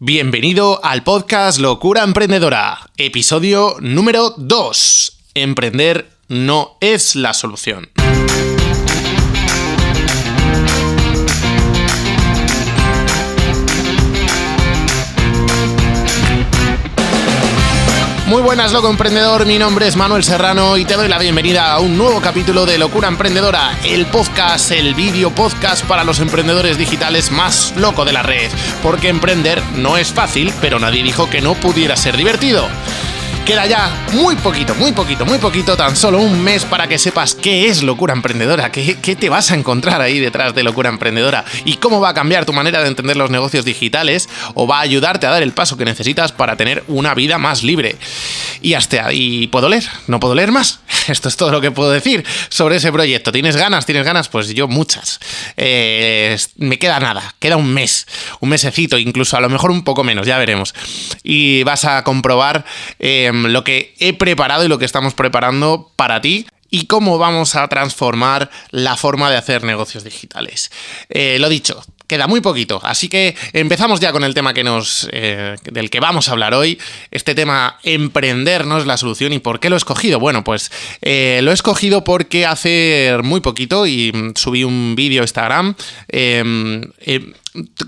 Bienvenido al podcast Locura Emprendedora, episodio número 2. Emprender no es la solución. Muy buenas, loco emprendedor, mi nombre es Manuel Serrano y te doy la bienvenida a un nuevo capítulo de Locura Emprendedora, el podcast, el vídeo podcast para los emprendedores digitales más loco de la red, porque emprender no es fácil, pero nadie dijo que no pudiera ser divertido. Queda ya muy poquito, tan solo un mes para que sepas qué es Locura Emprendedora, qué te vas a encontrar ahí detrás de Locura Emprendedora y cómo va a cambiar tu manera de entender los negocios digitales o va a ayudarte a dar el paso que necesitas para tener una vida más libre. Y hasta ahí puedo leer, no puedo leer más. Esto es todo lo que puedo decir sobre ese proyecto. ¿Tienes ganas? Pues yo muchas. Me queda nada, queda un mesecito, incluso a lo mejor un poco menos, ya veremos. Y vas a comprobar lo que he preparado y lo que estamos preparando para ti y cómo vamos a transformar la forma de hacer negocios digitales. Lo dicho, queda muy poquito, así que empezamos ya con el tema del que vamos a hablar hoy. Este tema, emprender no es la solución. ¿Y por qué lo he escogido? Bueno, pues lo he escogido porque hace muy poquito y subí un vídeo a Instagram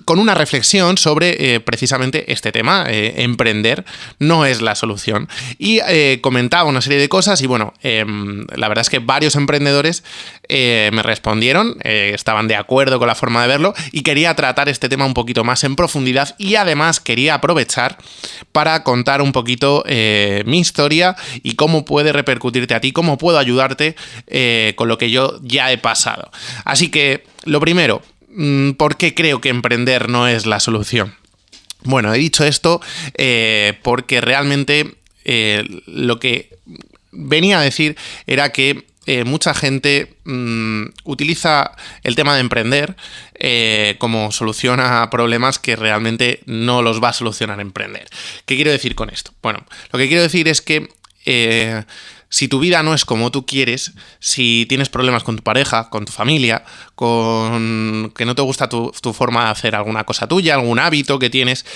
con una reflexión sobre precisamente este tema, emprender no es la solución. Y comentaba una serie de cosas y bueno, la verdad es que varios emprendedores me respondieron, estaban de acuerdo con la forma de verlo y quería tratar este tema un poquito más en profundidad y además quería aprovechar para contar un poquito mi historia y cómo puede repercutirte a ti, cómo puedo ayudarte con lo que yo ya he pasado. Así que, lo primero, ¿por qué creo que emprender no es la solución? Bueno, he dicho esto porque realmente lo que venía a decir era que mucha gente utiliza el tema de emprender como solución a problemas que realmente no los va a solucionar emprender. ¿Qué quiero decir con esto? Bueno, lo que quiero decir es que si tu vida no es como tú quieres, si tienes problemas con tu pareja, con tu familia, con que no te gusta tu forma de hacer alguna cosa tuya, algún hábito que tienes,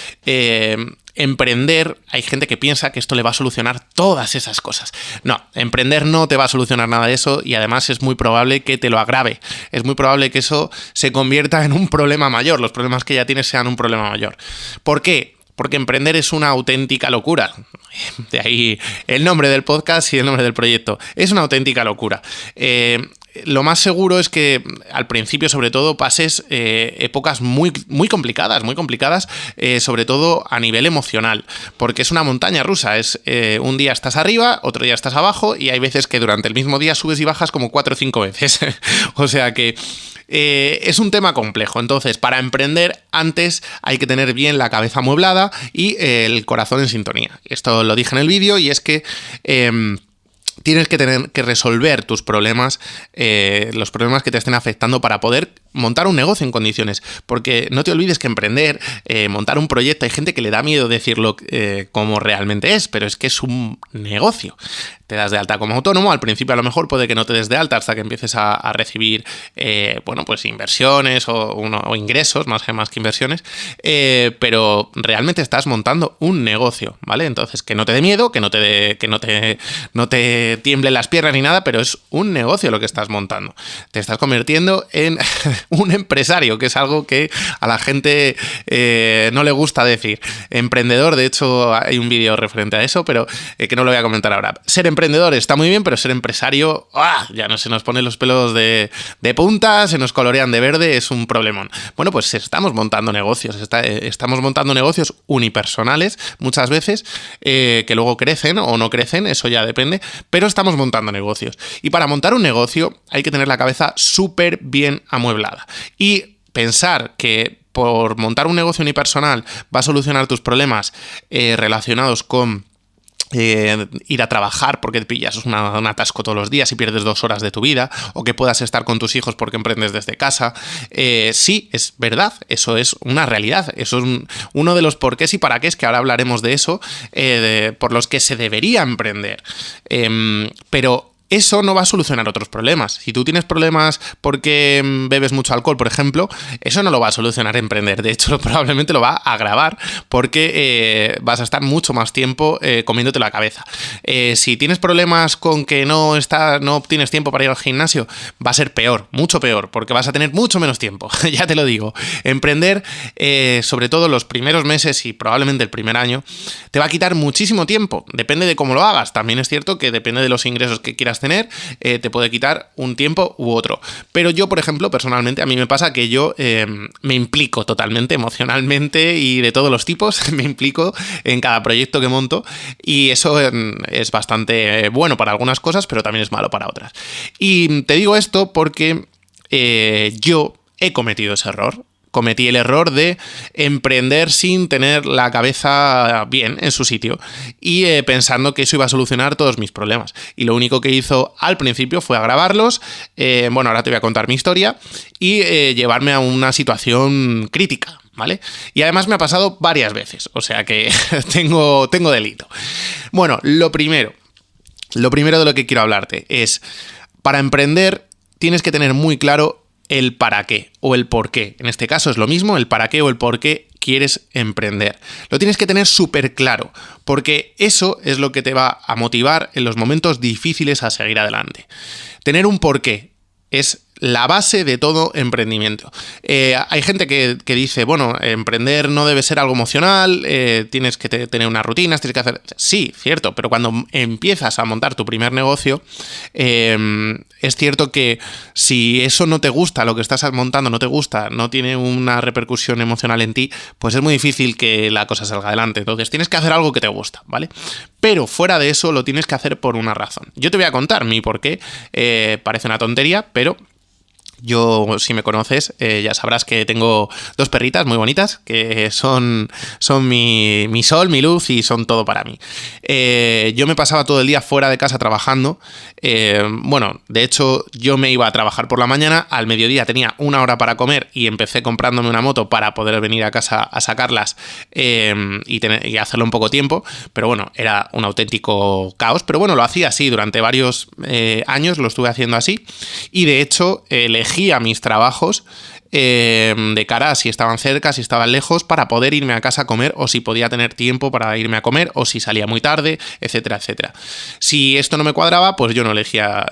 emprender, hay gente que piensa que esto le va a solucionar todas esas cosas. No, emprender no te va a solucionar nada de eso y además es muy probable que te lo agrave. Es muy probable que eso se convierta en un problema mayor, los problemas que ya tienes sean un problema mayor. ¿Por qué? Porque emprender es una auténtica locura. De ahí el nombre del podcast y el nombre del proyecto. Es una auténtica locura. Lo más seguro es que al principio, sobre todo, pases épocas muy complicadas, sobre todo a nivel emocional, porque es una montaña rusa. Un día estás arriba, otro día estás abajo y hay veces que durante el mismo día subes y bajas como 4 o 5 veces. O sea que es un tema complejo. Entonces, para emprender, antes hay que tener bien la cabeza amueblada y el corazón en sintonía. Esto lo dije en el vídeo y es que tienes que tener que resolver tus problemas, los problemas que te estén afectando para poder montar un negocio en condiciones. Porque no te olvides que emprender, montar un proyecto, hay gente que le da miedo decirlo como realmente es, pero es que es un negocio. Te das de alta como autónomo, al principio a lo mejor puede que no te des de alta hasta que empieces a recibir pues inversiones o ingresos, más que inversiones, pero realmente estás montando un negocio, ¿vale? Entonces, que no te dé miedo, que no te tiemblen las piernas ni nada, pero es un negocio lo que estás montando. Te estás convirtiendo en un empresario, que es algo que a la gente no le gusta decir. Emprendedor, de hecho hay un vídeo referente a eso, pero que no lo voy a comentar ahora. Ser emprendedor está muy bien, pero ser empresario, ya no se nos ponen los pelos de punta, se nos colorean de verde, es un problemón. Bueno, pues estamos montando negocios, estamos montando negocios unipersonales muchas veces, que luego crecen o no crecen, eso ya depende, pero estamos montando negocios. Y para montar un negocio hay que tener la cabeza súper bien amueblada. Y pensar que por montar un negocio unipersonal va a solucionar tus problemas relacionados con ir a trabajar porque te pillas un atasco todos los días y pierdes 2 horas de tu vida, o que puedas estar con tus hijos porque emprendes desde casa. Sí, es verdad, eso es una realidad, eso es uno de los porqués y para qué es que ahora hablaremos de eso, por los que se debería emprender. Pero eso no va a solucionar otros problemas. Si tú tienes problemas porque bebes mucho alcohol, por ejemplo, eso no lo va a solucionar emprender. De hecho, probablemente lo va a agravar porque vas a estar mucho más tiempo comiéndote la cabeza. Si tienes problemas con que no obtienes tiempo para ir al gimnasio, va a ser peor, mucho peor, porque vas a tener mucho menos tiempo. Ya te lo digo. Emprender, sobre todo los primeros meses y probablemente el primer año, te va a quitar muchísimo tiempo. Depende de cómo lo hagas. También es cierto que depende de los ingresos que quieras tener, te puede quitar un tiempo u otro. Pero yo, por ejemplo, personalmente, a mí me pasa que yo me implico totalmente, emocionalmente y de todos los tipos, me implico en cada proyecto que monto y eso es bastante bueno para algunas cosas, pero también es malo para otras. Y te digo esto porque yo he cometido ese error. Cometí el error de emprender sin tener la cabeza bien en su sitio y pensando que eso iba a solucionar todos mis problemas. Y lo único que hizo al principio fue agravarlos. Bueno, ahora te voy a contar mi historia y llevarme a una situación crítica, ¿vale? Y además me ha pasado varias veces, o sea que tengo delito. Bueno, lo primero de lo que quiero hablarte es, para emprender tienes que tener muy claro el para qué o el por qué. En este caso es lo mismo, el para qué o el por qué quieres emprender. Lo tienes que tener súper claro, porque eso es lo que te va a motivar en los momentos difíciles a seguir adelante. Tener un por qué es la base de todo emprendimiento. Hay gente que dice, bueno, emprender no debe ser algo emocional, tienes que tener unas rutinas, tienes que hacer... Sí, cierto, pero cuando empiezas a montar tu primer negocio, es cierto que si eso no te gusta, lo que estás montando no te gusta, no tiene una repercusión emocional en ti, pues es muy difícil que la cosa salga adelante. Entonces tienes que hacer algo que te gusta, ¿vale? Pero fuera de eso lo tienes que hacer por una razón. Yo te voy a contar mi por qué, parece una tontería, pero... Yo, si me conoces, ya sabrás que tengo 2 perritas muy bonitas, que son mi sol, mi luz y son todo para mí. Yo me pasaba todo el día fuera de casa trabajando. Bueno, de hecho, yo me iba a trabajar por la mañana, al mediodía tenía 1 hora para comer y empecé comprándome una moto para poder venir a casa a sacarlas y hacerlo en poco tiempo. Pero bueno, era un auténtico caos. Pero bueno, lo hacía así durante varios años, lo estuve haciendo así. Y de hecho, elegía mis trabajos de cara a si estaban cerca, si estaban lejos, para poder irme a casa a comer o si podía tener tiempo para irme a comer o si salía muy tarde, etcétera, etcétera. Si esto no me cuadraba, pues yo no elegía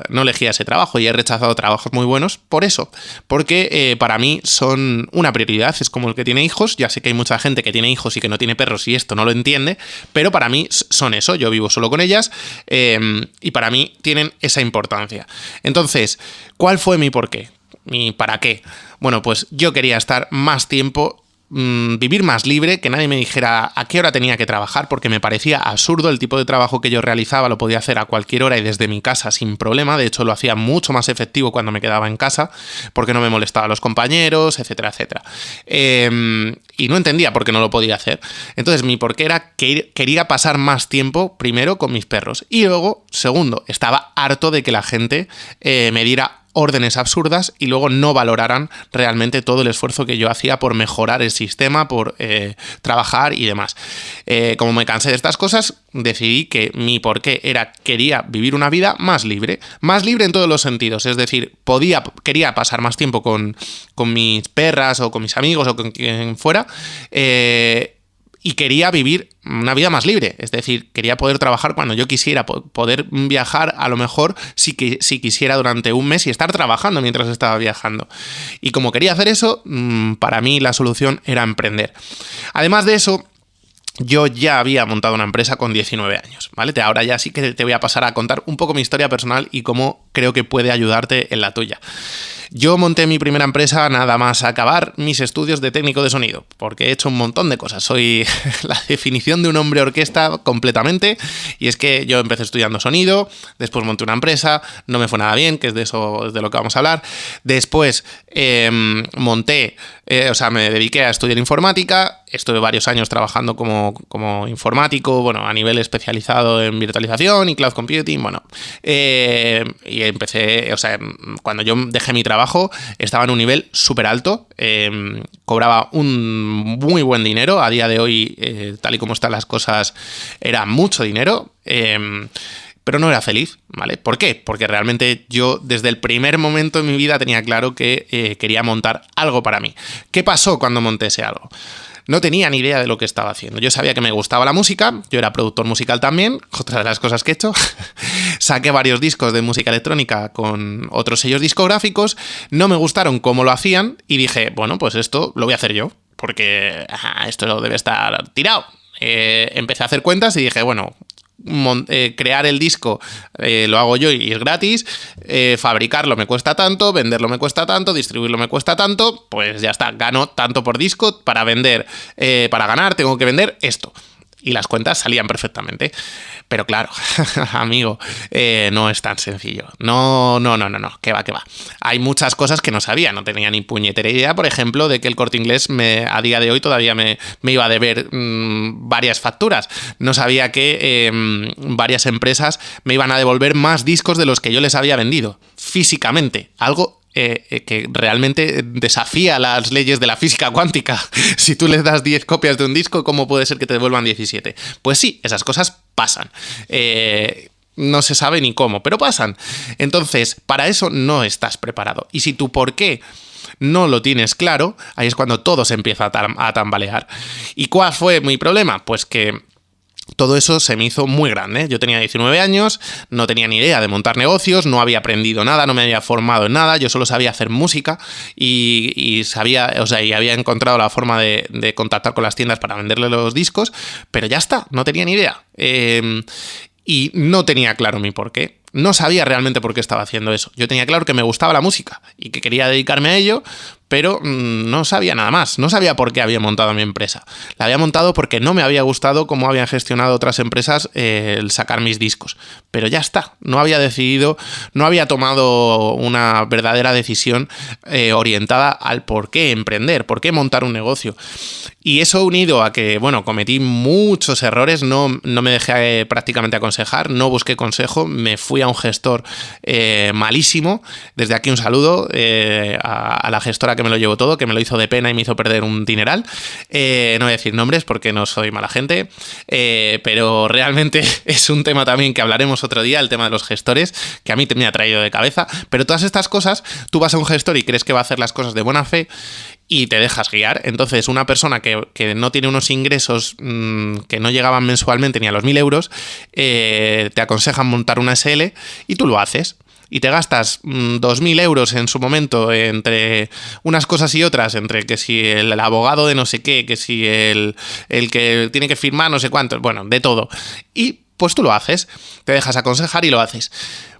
ese trabajo y he rechazado trabajos muy buenos por eso, porque para mí son una prioridad, es como el que tiene hijos. Ya sé que hay mucha gente que tiene hijos y que no tiene perros y esto no lo entiende, pero para mí son eso, yo vivo solo con ellas y para mí tienen esa importancia. Entonces, ¿cuál fue mi porqué? ¿Mi para qué? Bueno, pues yo quería estar más tiempo, vivir más libre, que nadie me dijera a qué hora tenía que trabajar, porque me parecía absurdo. El tipo de trabajo que yo realizaba lo podía hacer a cualquier hora y desde mi casa sin problema. De hecho, lo hacía mucho más efectivo cuando me quedaba en casa, porque no me molestaba a los compañeros, etcétera, etcétera. Y no entendía por qué no lo podía hacer. Entonces, mi porqué era que quería pasar más tiempo, primero, con mis perros. Y luego, segundo, estaba harto de que la gente me diera órdenes absurdas y luego no valoraran realmente todo el esfuerzo que yo hacía por mejorar el sistema, por trabajar y demás. Como me cansé de estas cosas, decidí que mi porqué era quería vivir una vida más libre en todos los sentidos, es decir, quería pasar más tiempo con mis perras o con mis amigos o con quien fuera, y quería vivir una vida más libre, es decir, quería poder trabajar cuando yo quisiera, poder viajar a lo mejor si quisiera durante un mes y estar trabajando mientras estaba viajando. Y como quería hacer eso, para mí la solución era emprender. Además de eso, yo ya había montado una empresa con 19 años, ¿vale? Ahora ya sí que te voy a pasar a contar un poco mi historia personal y cómo creo que puede ayudarte en la tuya. Yo monté mi primera empresa nada más acabar mis estudios de técnico de sonido, porque he hecho un montón de cosas. Soy la definición de un hombre orquesta completamente, y es que yo empecé estudiando sonido, después monté una empresa, no me fue nada bien, que es de eso de lo que vamos a hablar. Después me dediqué a estudiar informática, estuve varios años trabajando como informático, bueno, a nivel especializado en virtualización y cloud computing, bueno, y empecé, cuando yo dejé mi trabajo estaba en un nivel súper alto, cobraba un muy buen dinero, a día de hoy, tal y como están las cosas, era mucho dinero, pero no era feliz, ¿vale? ¿Por qué? Porque realmente yo desde el primer momento en mi vida tenía claro que quería montar algo para mí. ¿Qué pasó cuando monté ese algo? No tenía ni idea de lo que estaba haciendo. Yo sabía que me gustaba la música, yo era productor musical también, otra de las cosas que he hecho. Saqué varios discos de música electrónica con otros sellos discográficos, no me gustaron cómo lo hacían y dije, bueno, pues esto lo voy a hacer yo, porque esto debe estar tirado. Empecé a hacer cuentas y dije, bueno, crear el disco lo hago yo y es gratis, fabricarlo me cuesta tanto, venderlo me cuesta tanto, distribuirlo me cuesta tanto, pues ya está, gano tanto por disco, para vender, para ganar tengo que vender esto. Y las cuentas salían perfectamente. Pero claro, amigo, no es tan sencillo. No, que va. Hay muchas cosas que no sabía, no tenía ni puñetera idea, por ejemplo, de que el Corte Inglés a día de hoy todavía me iba a deber varias facturas. No sabía que varias empresas me iban a devolver más discos de los que yo les había vendido, físicamente. Algo que realmente desafía las leyes de la física cuántica. Si tú les das 10 copias de un disco, ¿cómo puede ser que te devuelvan 17? Pues sí, esas cosas pasan. No se sabe ni cómo, pero pasan. Entonces, para eso no estás preparado. Y si tu por qué no lo tienes claro, ahí es cuando todo se empieza a tambalear. ¿Y cuál fue mi problema? Pues que todo eso se me hizo muy grande. Yo tenía 19 años, no tenía ni idea de montar negocios, no había aprendido nada, no me había formado en nada, yo solo sabía hacer música y sabía, y había encontrado la forma de contactar con las tiendas para venderle los discos, pero ya está, no tenía ni idea. Y no tenía claro mi porqué. No sabía realmente por qué estaba haciendo eso. Yo tenía claro que me gustaba la música y que quería dedicarme a ello, pero no sabía nada más. No sabía por qué había montado mi empresa. La había montado porque no me había gustado cómo habían gestionado otras empresas el sacar mis discos. Pero ya está. No había decidido, no había tomado una verdadera decisión orientada al por qué emprender, por qué montar un negocio. Y eso unido a que, bueno, cometí muchos errores, no me dejé prácticamente aconsejar, no busqué consejo, me fui a un gestor malísimo. Desde aquí un saludo a la gestora que me lo llevó todo, que me lo hizo de pena y me hizo perder un dineral. No voy a decir nombres porque no soy mala gente, pero realmente es un tema también que hablaremos otro día, el tema de los gestores, que a mí me ha traído de cabeza. Pero todas estas cosas, tú vas a un gestor y crees que va a hacer las cosas de buena fe y te dejas guiar. Entonces, una persona que no tiene unos ingresos que no llegaban mensualmente ni a los 1.000 euros, te aconsejan montar una SL y tú lo haces. Y te gastas 2.000 euros en su momento entre unas cosas y otras, entre que si el abogado de no sé qué, que si el que tiene que firmar no sé cuánto, bueno, de todo. Y pues tú lo haces, te dejas aconsejar y lo haces.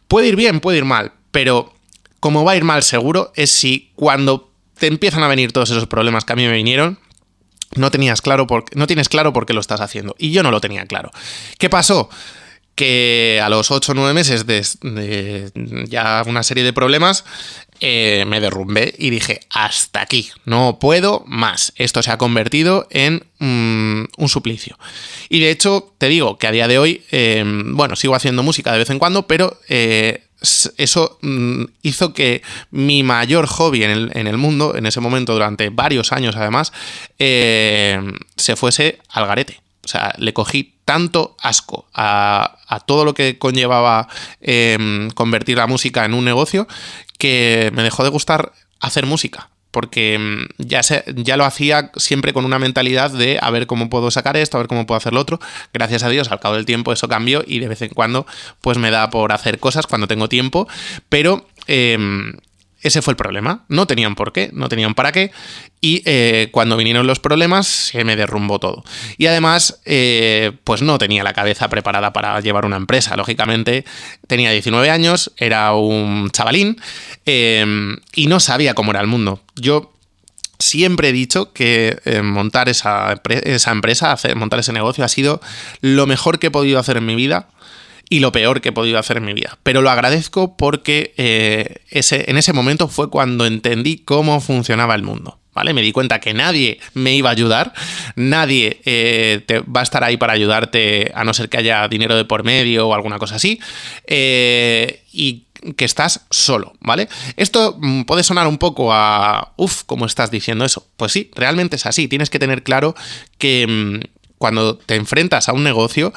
Puede ir bien, puede ir mal, pero como va a ir mal seguro es si cuando te empiezan a venir todos esos problemas que a mí me vinieron, no tienes claro por qué lo estás haciendo. Y yo no lo tenía claro. ¿Qué pasó? Que a los 8 o 9 meses de ya una serie de problemas, me derrumbé y dije, hasta aquí, no puedo más. Esto se ha convertido en un suplicio. Y de hecho, te digo que a día de hoy, sigo haciendo música de vez en cuando, pero eso hizo que mi mayor hobby en el mundo, en ese momento, durante varios años además, se fuese al garete. O sea, le cogí tanto asco a todo lo que conllevaba convertir la música en un negocio que me dejó de gustar hacer música. Porque ya lo hacía siempre con una mentalidad de a ver cómo puedo sacar esto, a ver cómo puedo hacer lo otro. Gracias a Dios, al cabo del tiempo eso cambió y de vez en cuando pues me da por hacer cosas cuando tengo tiempo. Pero ese fue el problema. No tenían por qué, no tenían para qué. Y cuando vinieron los problemas se me derrumbó todo. Y además, pues no tenía la cabeza preparada para llevar una empresa. Lógicamente, tenía 19 años, era un chavalín y no sabía cómo era el mundo. Yo siempre he dicho que montar esa empresa, montar ese negocio ha sido lo mejor que he podido hacer en mi vida. Y lo peor que he podido hacer en mi vida. Pero lo agradezco porque en ese momento fue cuando entendí cómo funcionaba el mundo. ¿Vale? Me di cuenta que nadie me iba a ayudar, nadie te va a estar ahí para ayudarte a no ser que haya dinero de por medio o alguna cosa así, y que estás solo, ¿vale? Esto puede sonar un poco a ¿cómo estás diciendo eso? Pues sí, realmente es así. Tienes que tener claro que cuando te enfrentas a un negocio,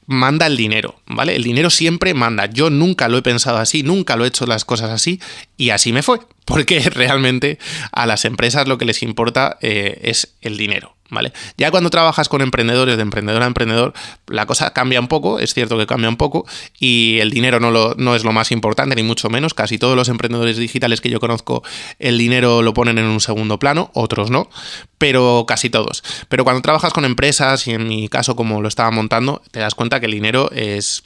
manda el dinero, ¿vale? El dinero siempre manda. Yo nunca lo he pensado así, nunca lo he hecho las cosas así y así me fue. Porque realmente a las empresas lo que les importa es el dinero, ¿vale? Ya cuando trabajas con emprendedores, de emprendedor a emprendedor, la cosa cambia un poco, es cierto que cambia un poco, y el dinero no es lo más importante, ni mucho menos. Casi todos los emprendedores digitales que yo conozco, el dinero lo ponen en un segundo plano, otros no, pero casi todos. Pero cuando trabajas con empresas, y en mi caso como lo estaba montando, te das cuenta que el dinero es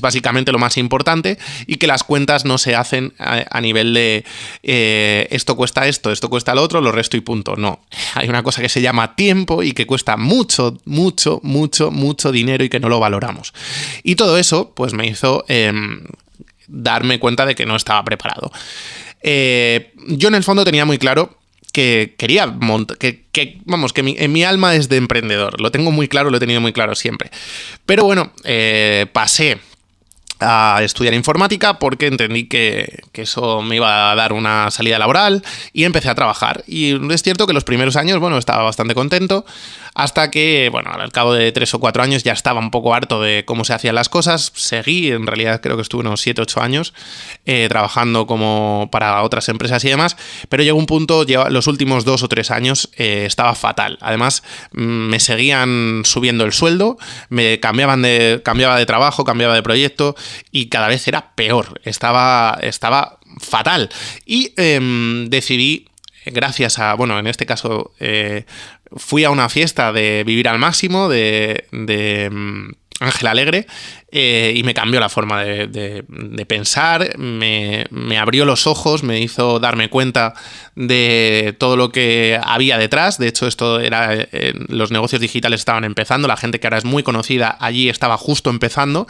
básicamente lo más importante y que las cuentas no se hacen a nivel de esto cuesta lo otro, lo resto y punto. No, hay una cosa que se llama tiempo y que cuesta mucho, mucho, mucho, mucho dinero y que no lo valoramos. Y todo eso pues me hizo darme cuenta de que no estaba preparado. Yo en el fondo tenía muy claro que quería montar, en mi alma es de emprendedor, lo tengo muy claro, lo he tenido muy claro siempre. Pero bueno, pasé a estudiar informática porque entendí que eso me iba a dar una salida laboral y empecé a trabajar. Y es cierto que los primeros años, bueno, estaba bastante contento hasta que, bueno, al cabo de 3 o 4 años ya estaba un poco harto de cómo se hacían las cosas. Seguí, en realidad creo que estuve unos 7 o 8 años trabajando como para otras empresas y demás, pero llegó un punto, los últimos 2 o 3 años estaba fatal. Además, me seguían subiendo el sueldo, me cambiaba de trabajo, cambiaba de proyecto, y cada vez era peor, estaba fatal. Y decidí, gracias a, bueno, en este caso fui a una fiesta de Vivir al Máximo de Ángel Alegre, y me cambió la forma de pensar, me abrió los ojos, me hizo darme cuenta de todo lo que había detrás. De hecho, esto era los negocios digitales estaban empezando, la gente que ahora es muy conocida allí estaba justo empezando,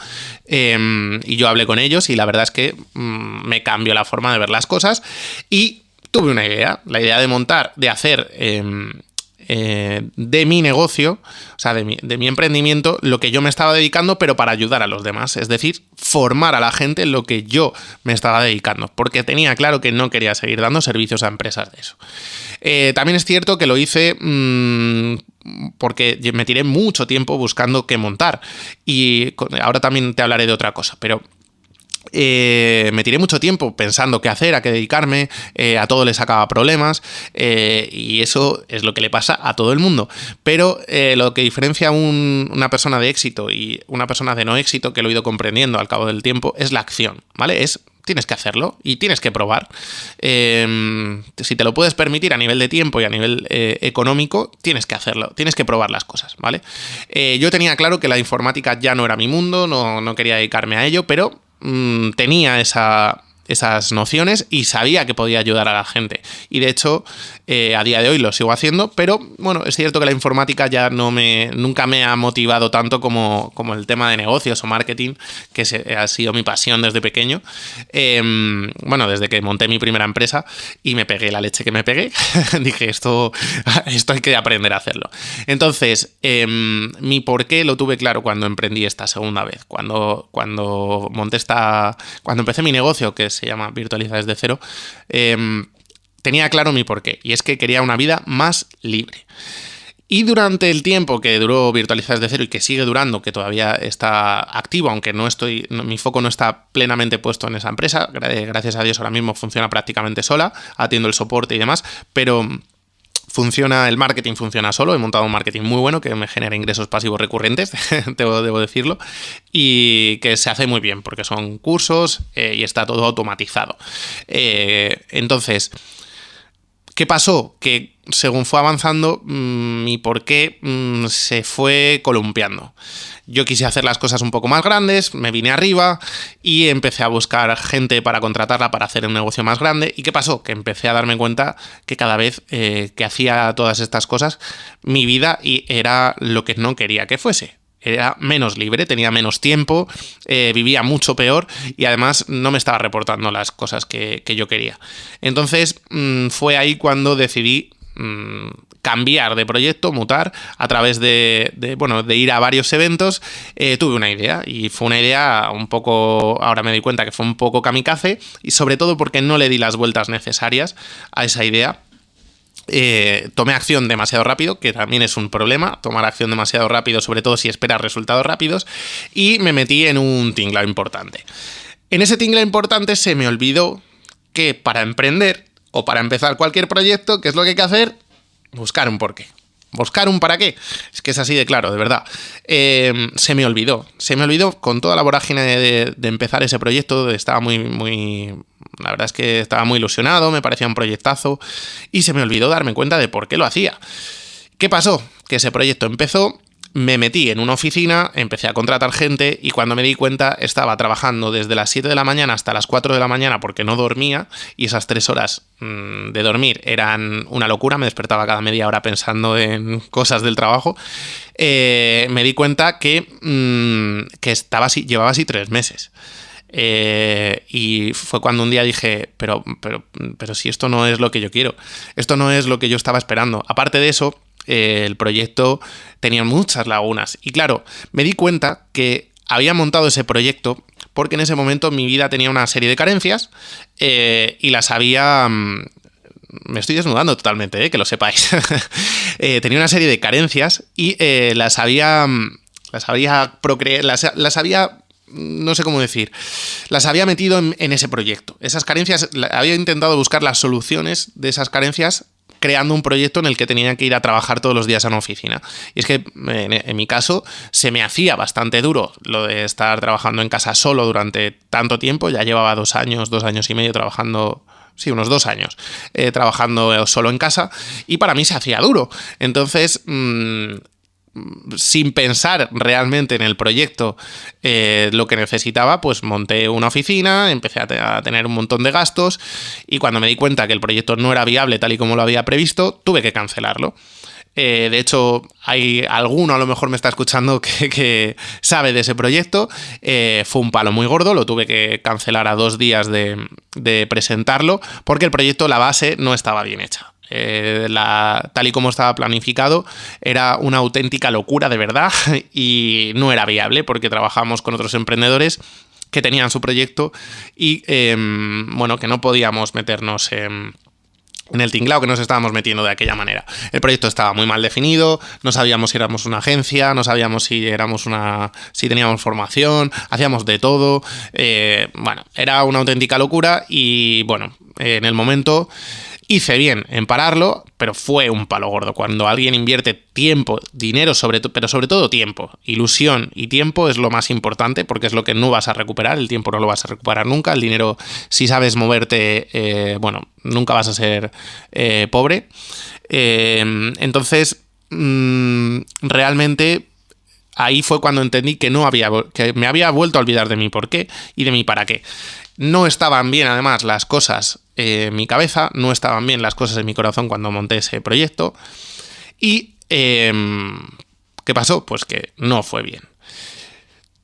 y yo hablé con ellos y la verdad es que me cambió la forma de ver las cosas y tuve una idea, la idea de montar, de hacer de mi negocio, o sea, de mi emprendimiento, lo que yo me estaba dedicando, pero para ayudar a los demás. Es decir, formar a la gente en lo que yo me estaba dedicando, porque tenía claro que no quería seguir dando servicios a empresas de eso. También es cierto que lo hice porque me tiré mucho tiempo buscando qué montar. Y ahora también te hablaré de otra cosa, pero me tiré mucho tiempo pensando qué hacer, a qué dedicarme, a todo le sacaba problemas, y eso es lo que le pasa a todo el mundo. Pero lo que diferencia a una persona de éxito y una persona de no éxito, que lo he ido comprendiendo al cabo del tiempo, es la acción, ¿vale? Tienes que hacerlo y tienes que probar. Si te lo puedes permitir a nivel de tiempo y a nivel económico, tienes que hacerlo, tienes que probar las cosas, ¿vale? Yo tenía claro que la informática ya no era mi mundo, no quería dedicarme a ello, pero tenía esas nociones y sabía que podía ayudar a la gente. Y de hecho, a día de hoy lo sigo haciendo, pero bueno, es cierto que la informática ya nunca me ha motivado tanto como el tema de negocios o marketing, que ha sido mi pasión desde pequeño. Bueno, desde que monté mi primera empresa y me pegué la leche que me pegué, dije, esto hay que aprender a hacerlo. Entonces, mi porqué lo tuve claro cuando emprendí esta segunda vez, cuando empecé mi negocio, que se llama Virtualiza desde cero, tenía claro mi porqué, y es que quería una vida más libre. Y durante el tiempo que duró Virtualiza desde cero y que sigue durando, que todavía está activo, aunque mi foco no está plenamente puesto en esa empresa, gracias a Dios ahora mismo funciona prácticamente sola, atiendo el soporte y demás, pero el marketing funciona solo. He montado un marketing muy bueno que me genera ingresos pasivos recurrentes, debo decirlo, y que se hace muy bien porque son cursos y está todo automatizado. Entonces, ¿qué pasó? Que según fue avanzando, mi porqué se fue columpiando. Yo quise hacer las cosas un poco más grandes, me vine arriba y empecé a buscar gente para contratarla para hacer un negocio más grande. ¿Y qué pasó? Que empecé a darme cuenta que cada vez que hacía todas estas cosas, mi vida era lo que no quería que fuese. Era menos libre, tenía menos tiempo, vivía mucho peor y además no me estaba reportando las cosas que yo quería. Entonces fue ahí cuando decidí cambiar de proyecto, mutar, a través de ir a varios eventos. Tuve una idea y fue una idea un poco, ahora me doy cuenta que fue un poco kamikaze, y sobre todo porque no le di las vueltas necesarias a esa idea. tomé acción demasiado rápido, que también es un problema, tomar acción demasiado rápido, sobre todo si esperas resultados rápidos, y me metí en un tinglado importante. En ese tinglado importante se me olvidó que para emprender o para empezar cualquier proyecto, ¿qué es lo que hay que hacer? Buscar un porqué. ¿Buscar un para qué? Es que es así de claro, de verdad. Se me olvidó con toda la vorágine de empezar ese proyecto. Estaba la verdad es que estaba muy ilusionado, me parecía un proyectazo y se me olvidó darme cuenta de por qué lo hacía. ¿Qué pasó? Que ese proyecto empezó, me metí en una oficina, empecé a contratar gente y cuando me di cuenta estaba trabajando desde las 7 de la mañana hasta las 4 de la mañana porque no dormía y esas 3 horas de dormir eran una locura, me despertaba cada media hora pensando en cosas del trabajo. Me di cuenta que llevaba así 3 meses. Y fue cuando un día dije, pero si esto no es lo que yo quiero, esto no es lo que yo estaba esperando. Aparte de eso, el proyecto tenía muchas lagunas. Y claro, me di cuenta que había montado ese proyecto porque en ese momento mi vida tenía una serie de carencias y las había... Me estoy desnudando totalmente, que lo sepáis. Tenía una serie de carencias y las había no sé cómo decir, las había metido en ese proyecto. Esas carencias, había intentado buscar las soluciones de esas carencias creando un proyecto en el que tenía que ir a trabajar todos los días a una oficina. Y es que en mi caso se me hacía bastante duro lo de estar trabajando en casa solo durante tanto tiempo. Ya llevaba 2 años y medio trabajando... Sí, unos 2 años trabajando solo en casa y para mí se hacía duro. Entonces... sin pensar realmente en el proyecto lo que necesitaba, pues monté una oficina, empecé a tener un montón de gastos y cuando me di cuenta que el proyecto no era viable tal y como lo había previsto, tuve que cancelarlo. De hecho, hay alguno a lo mejor me está escuchando que sabe de ese proyecto. Fue un palo muy gordo, lo tuve que cancelar a 2 días de presentarlo porque el proyecto, la base, no estaba bien hecha. Tal y como estaba planificado era una auténtica locura de verdad y no era viable porque trabajamos con otros emprendedores que tenían su proyecto y que no podíamos meternos en el tinglao que nos estábamos metiendo de aquella manera. El proyecto estaba muy mal definido, no sabíamos si éramos una agencia, no sabíamos si teníamos formación, hacíamos de todo. Era una auténtica locura y en el momento hice bien en pararlo, pero fue un palo gordo. Cuando alguien invierte tiempo, dinero, pero sobre todo tiempo, ilusión y tiempo es lo más importante porque es lo que no vas a recuperar. El tiempo no lo vas a recuperar nunca. El dinero, si sabes moverte, nunca vas a ser pobre. Entonces, realmente... ahí fue cuando entendí que me había vuelto a olvidar de mi porqué y de mi para qué. No estaban bien, además, las cosas en mi cabeza, no estaban bien las cosas en mi corazón cuando monté ese proyecto. Y, ¿qué pasó? Pues que no fue bien.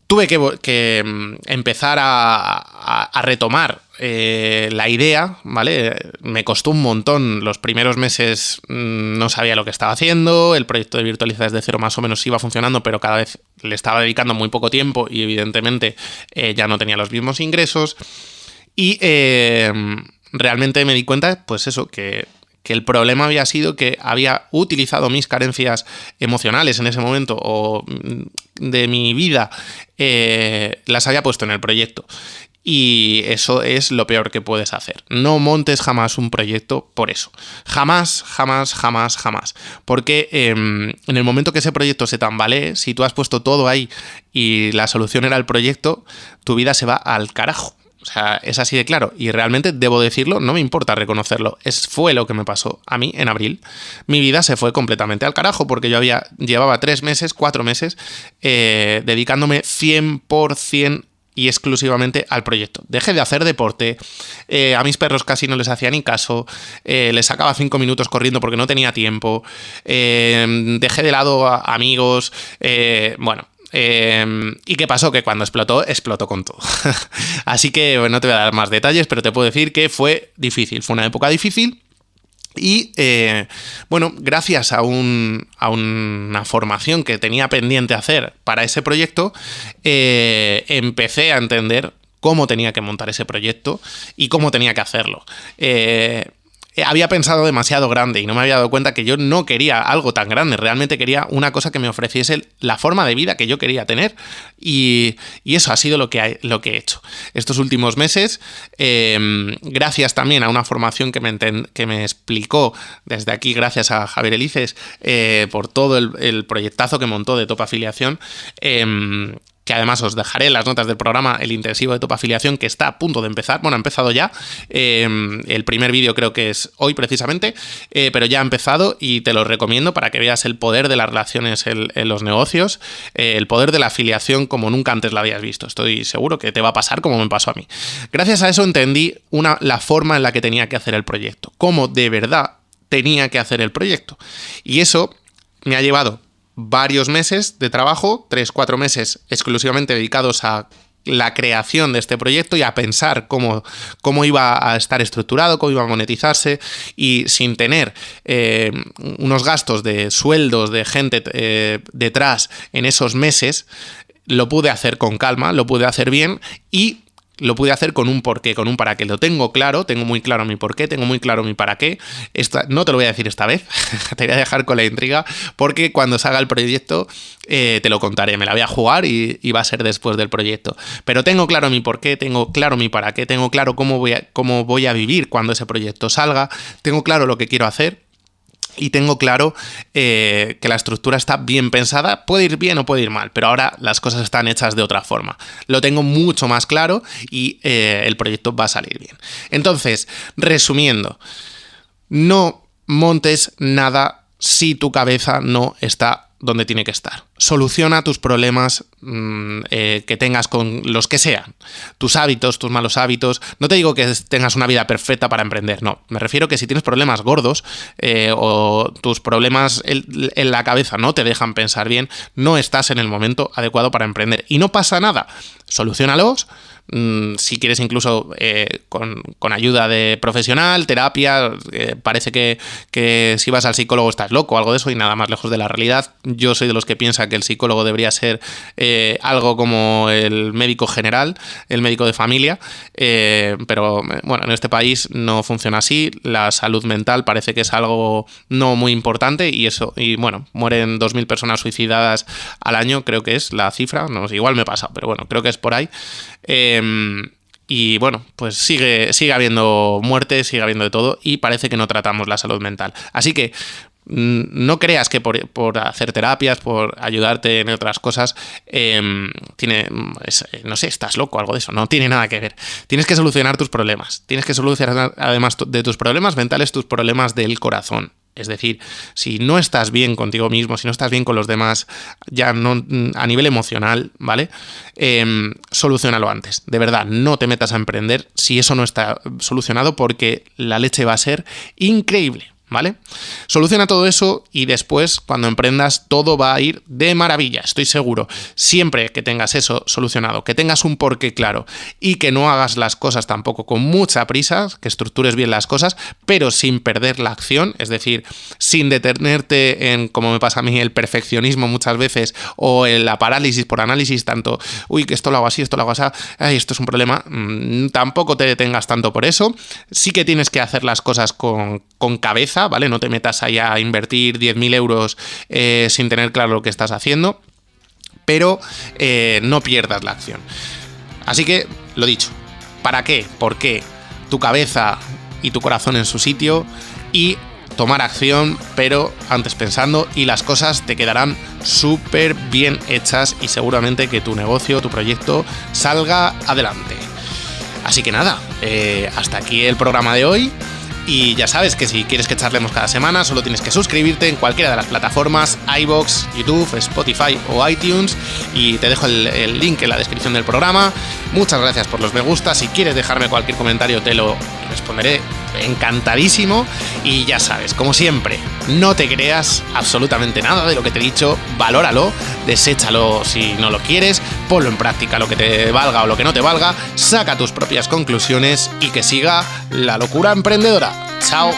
Tuve que empezar a retomar la idea, ¿vale? Me costó un montón. Los primeros meses no sabía lo que estaba haciendo, el proyecto de Virtualiza desde cero más o menos iba funcionando, pero cada vez le estaba dedicando muy poco tiempo y evidentemente ya no tenía los mismos ingresos. Y realmente me di cuenta, pues eso, que el problema había sido que había utilizado mis carencias emocionales en ese momento o de mi vida, las había puesto en el proyecto. Y eso es lo peor que puedes hacer. No montes jamás un proyecto por eso. Jamás, jamás, jamás, jamás. Porque en el momento que ese proyecto se tambalee, si tú has puesto todo ahí y la solución era el proyecto, tu vida se va al carajo. O sea, es así de claro. Y realmente debo decirlo, no me importa reconocerlo. Fue lo que me pasó a mí en abril. Mi vida se fue completamente al carajo porque yo llevaba 4 meses dedicándome 100% y exclusivamente al proyecto. Dejé de hacer deporte, a mis perros casi no les hacía ni caso, les sacaba 5 minutos corriendo porque no tenía tiempo, dejé de lado a amigos, ¿y qué pasó? Que cuando explotó con todo. Así que no te voy a dar más detalles, pero te puedo decir que fue difícil, fue una época difícil. Y gracias a una formación que tenía pendiente hacer para ese proyecto, empecé a entender cómo tenía que montar ese proyecto y cómo tenía que hacerlo. había pensado demasiado grande y no me había dado cuenta que yo no quería algo tan grande, realmente quería una cosa que me ofreciese la forma de vida que yo quería tener, y eso ha sido lo que he hecho estos últimos meses, gracias también a una formación que me explicó desde aquí, gracias a Javier Elices, por todo el proyectazo que montó de Top Afiliación, que además os dejaré en las notas del programa el intensivo de Top Afiliación, que está a punto de empezar. Bueno, ha empezado ya. El primer vídeo creo que es hoy precisamente, pero ya ha empezado y te lo recomiendo para que veas el poder de las relaciones en los negocios, el poder de la afiliación como nunca antes la habías visto. Estoy seguro que te va a pasar como me pasó a mí. Gracias a eso entendí la forma en la que tenía que hacer el proyecto, cómo de verdad tenía que hacer el proyecto. Y eso me ha llevado varios meses de trabajo, 3-4 meses exclusivamente dedicados a la creación de este proyecto y a pensar cómo iba a estar estructurado, cómo iba a monetizarse, y sin tener unos gastos de sueldos de gente detrás en esos meses, lo pude hacer con calma, lo pude hacer bien y lo pude hacer con un porqué, con un para qué. Lo tengo claro, tengo muy claro mi porqué, tengo muy claro mi para qué. No te lo voy a decir esta vez, te voy a dejar con la intriga, porque cuando salga el proyecto te lo contaré, me la voy a jugar y va a ser después del proyecto. Pero tengo claro mi porqué, tengo claro mi para qué, tengo claro cómo voy a vivir cuando ese proyecto salga, tengo claro lo que quiero hacer. Y tengo claro que la estructura está bien pensada, puede ir bien o puede ir mal, pero ahora las cosas están hechas de otra forma. Lo tengo mucho más claro y el proyecto va a salir bien. Entonces, resumiendo, no montes nada si tu cabeza no está donde tiene que estar. Soluciona tus problemas que tengas con los que sean. Tus hábitos, tus malos hábitos. No te digo que tengas una vida perfecta para emprender, no. Me refiero que si tienes problemas gordos o tus problemas en la cabeza no te dejan pensar bien, no estás en el momento adecuado para emprender. Y no pasa nada. Soluciónalos. Si quieres incluso con ayuda de profesional, terapia, parece que si vas al psicólogo estás loco o algo de eso, y nada más lejos de la realidad. Yo soy de los que piensa que el psicólogo debería ser algo como el médico general, el médico de familia, pero bueno, en este país no funciona así. La salud mental parece que es algo no muy importante y bueno, mueren 2.000 personas suicidadas al año, creo que es la cifra, no sé, igual me pasa, pero bueno, creo que es por ahí. Y bueno, pues sigue habiendo muertes, sigue habiendo de todo, y parece que no tratamos la salud mental. Así que no creas que por hacer terapias, por ayudarte en otras cosas, no sé, estás loco o algo de eso. No tiene nada que ver. Tienes que solucionar tus problemas. Tienes que solucionar, además de tus problemas mentales, tus problemas del corazón. Es decir, si no estás bien contigo mismo, si no estás bien con los demás, ya no a nivel emocional, ¿vale? Soluciónalo antes. De verdad, no te metas a emprender si eso no está solucionado, porque la leche va a ser increíble, ¿vale? Soluciona todo eso y después, cuando emprendas, todo va a ir de maravilla, estoy seguro. Siempre que tengas eso solucionado, que tengas un porqué claro y que no hagas las cosas tampoco con mucha prisa, que estructures bien las cosas, pero sin perder la acción, es decir, sin detenerte en, como me pasa a mí, el perfeccionismo muchas veces, o en la parálisis por análisis, tanto, que esto lo hago así, esto lo hago así, esto es un problema. Tampoco te detengas tanto por eso. Sí que tienes que hacer las cosas con cabeza, ¿vale? No te metas ahí a invertir 10.000 euros sin tener claro lo que estás haciendo, pero no pierdas la acción. Así que, lo dicho, ¿para qué? ¿Por qué? Tu cabeza y tu corazón en su sitio y tomar acción, pero antes pensando, y las cosas te quedarán súper bien hechas y seguramente que tu negocio, tu proyecto salga adelante. Así que nada, hasta aquí el programa de hoy. Y ya sabes que si quieres que charlemos cada semana, solo tienes que suscribirte en cualquiera de las plataformas: iVoox, YouTube, Spotify o iTunes, y te dejo el link en la descripción del programa. Muchas gracias por los me gusta. Si quieres dejarme cualquier comentario, te lo responderé encantadísimo. Y ya sabes, como siempre, no te creas absolutamente nada de lo que te he dicho, valóralo, deséchalo si no lo quieres, ponlo en práctica, lo que te valga o lo que no te valga, saca tus propias conclusiones y que siga la locura emprendedora. ¡Chao!